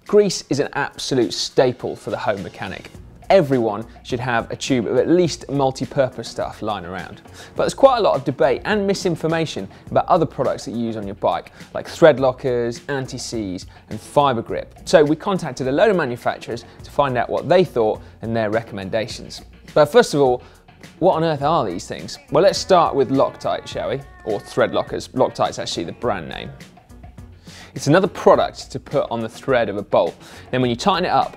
Grease is an absolute staple for the home mechanic. Everyone should have a tube of at least multi-purpose stuff lying around. But there's quite a lot of debate and misinformation about other products that you use on your bike, like thread lockers, anti-seize and fibre grip. So we contacted a load of manufacturers to find out what they thought and their recommendations. But first of all, what on earth are these things? Well, let's start with Loctite, shall we? Or thread lockers. Loctite's actually the brand name. It's another product to put on the thread of a bolt. Then when you tighten it up,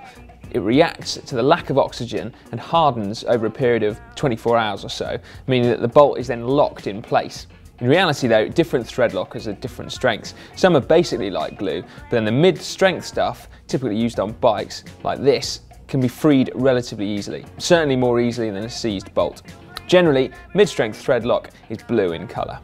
it reacts to the lack of oxygen and hardens over a period of 24 hours or so, meaning that the bolt is then locked in place. In reality though, different thread lockers are different strengths. Some are basically like glue, but then the mid-strength stuff, typically used on bikes like this, can be freed relatively easily, certainly more easily than a seized bolt. Generally, mid-strength thread lock is blue in colour.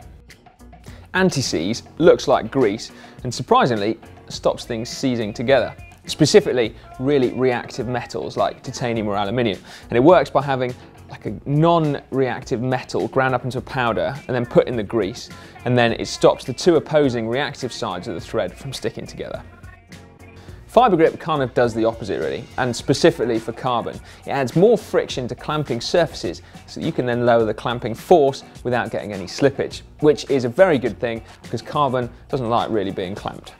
Anti-seize looks like grease and surprisingly stops things seizing together, specifically really reactive metals like titanium or aluminium, and it works by having like a non-reactive metal ground up into a powder and then put in the grease, and then it stops the two opposing reactive sides of the thread from sticking together. Fibre grip kind of does the opposite really, and specifically for carbon. It adds more friction to clamping surfaces so that you can then lower the clamping force without getting any slippage, which is a very good thing because carbon doesn't like really being clamped.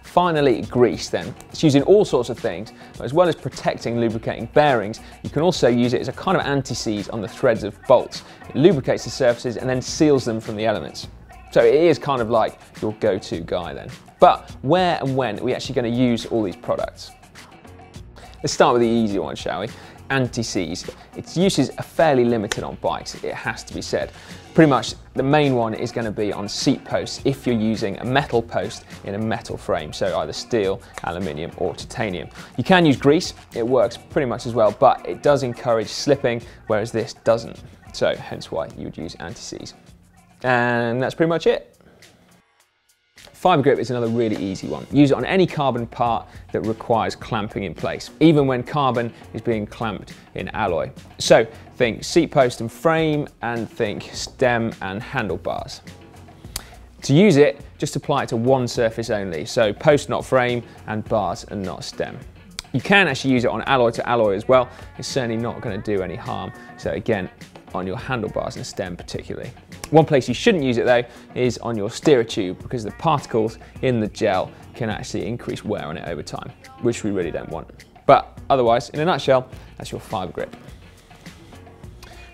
Finally, grease then. It's used in all sorts of things, but as well as protecting lubricating bearings, you can also use it as a kind of anti-seize on the threads of bolts. It lubricates the surfaces and then seals them from the elements. So it is kind of like your go-to guy then. But where and when are we actually going to use all these products? Let's start with the easy one, shall we? Anti-seize. Its uses are fairly limited on bikes, it has to be said. Pretty much the main one is going to be on seat posts if you're using a metal post in a metal frame, so either steel, aluminium or titanium. You can use grease, it works pretty much as well, but it does encourage slipping, whereas this doesn't. So hence why you would use anti-seize. And that's pretty much it. Fibre grip is another really easy one. Use it on any carbon part that requires clamping in place, even when carbon is being clamped in alloy. So think seat post and frame, and think stem and handlebars. To use it, just apply it to one surface only, so post not frame and bars and not stem. You can actually use it on alloy to alloy as well. It's certainly not going to do any harm. So again, on your handlebars and stem particularly. One place you shouldn't use it though is on your steerer tube, because the particles in the gel can actually increase wear on it over time, which we really don't want. But otherwise, in a nutshell, that's your fibre grip.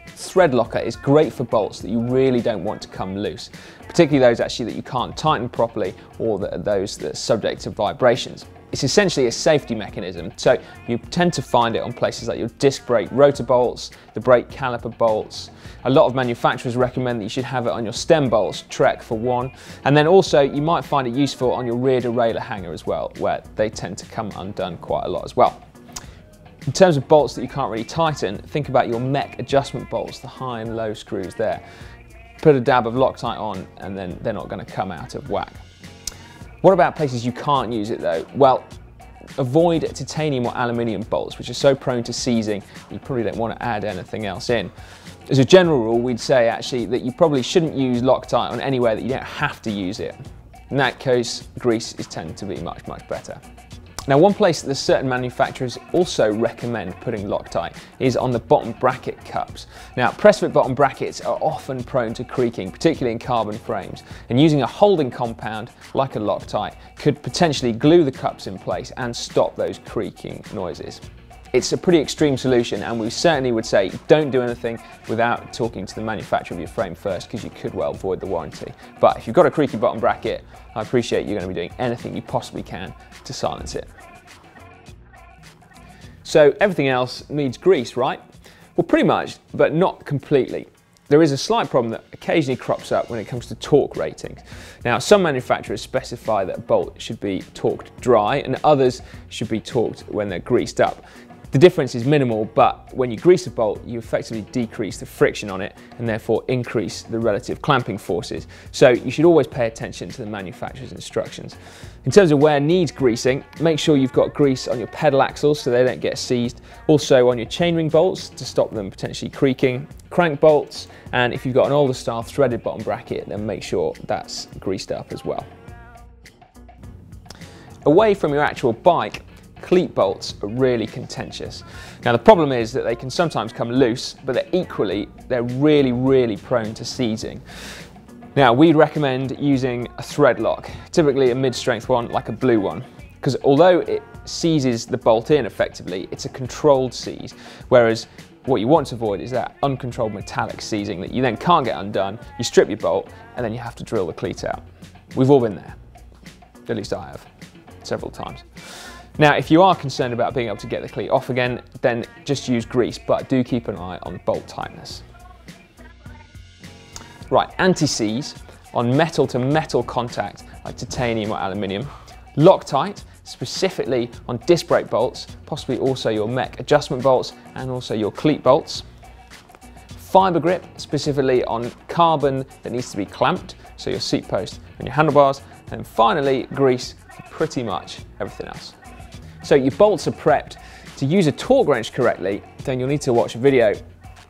Thread locker is great for bolts that you really don't want to come loose, particularly those actually that you can't tighten properly or those that are subject to vibrations. It's essentially a safety mechanism, so you tend to find it on places like your disc brake rotor bolts, the brake caliper bolts. A lot of manufacturers recommend that you should have it on your stem bolts, Trek for one, and then also you might find it useful on your rear derailleur hanger as well, where they tend to come undone quite a lot as well. In terms of bolts that you can't really tighten, think about your mech adjustment bolts, the high and low screws there. Put a dab of Loctite on and then they're not going to come out of whack. What about places you can't use it though? Well, avoid titanium or aluminium bolts, which are so prone to seizing, you probably don't want to add anything else in. As a general rule, we'd say actually that you probably shouldn't use Loctite on anywhere that you don't have to use it. In that case, grease is tending to be much better. Now, one place that certain manufacturers also recommend putting Loctite is on the bottom bracket cups. Now, press fit bottom brackets are often prone to creaking, particularly in carbon frames, and using a holding compound like a Loctite could potentially glue the cups in place and stop those creaking noises. It's a pretty extreme solution, and we certainly would say don't do anything without talking to the manufacturer of your frame first, because you could well void the warranty. But if you've got a creaky bottom bracket, I appreciate you're going to be doing anything you possibly can to silence it. So everything else needs grease, right? Well, pretty much, but not completely. There is a slight problem that occasionally crops up when it comes to torque ratings. Now, some manufacturers specify that a bolt should be torqued dry and others should be torqued when they're greased up. The difference is minimal, but when you grease a bolt, you effectively decrease the friction on it and therefore increase the relative clamping forces. So you should always pay attention to the manufacturer's instructions. In terms of where needs greasing, make sure you've got grease on your pedal axles so they don't get seized. Also on your chainring bolts to stop them potentially creaking, crank bolts, and if you've got an older style threaded bottom bracket, then make sure that's greased up as well. Away from your actual bike, cleat bolts are really contentious. Now the problem is that they can sometimes come loose, but they're really prone to seizing. Now we'd recommend using a threadlock, typically a mid-strength one like a blue one, because although it seizes the bolt in effectively, it's a controlled seize, whereas what you want to avoid is that uncontrolled metallic seizing that you then can't get undone, you strip your bolt, and then you have to drill the cleat out. We've all been there, at least I have, several times. Now, if you are concerned about being able to get the cleat off again, then just use grease, but do keep an eye on bolt tightness. Right, anti-seize on metal to metal contact like titanium or aluminium. Loctite, specifically on disc brake bolts, possibly also your mech adjustment bolts and also your cleat bolts. Fiber grip, specifically on carbon that needs to be clamped, so your seat post and your handlebars. And finally, grease for pretty much everything else. So your bolts are prepped. To use a torque wrench correctly, then you'll need to watch a video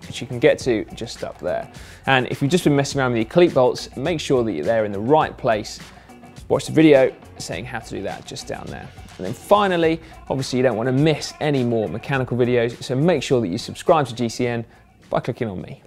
which you can get to just up there. And if you've just been messing around with your cleat bolts, make sure that they're in the right place. Watch the video saying how to do that just down there. And then finally, obviously you don't want to miss any more mechanical videos, so make sure that you subscribe to GCN by clicking on me.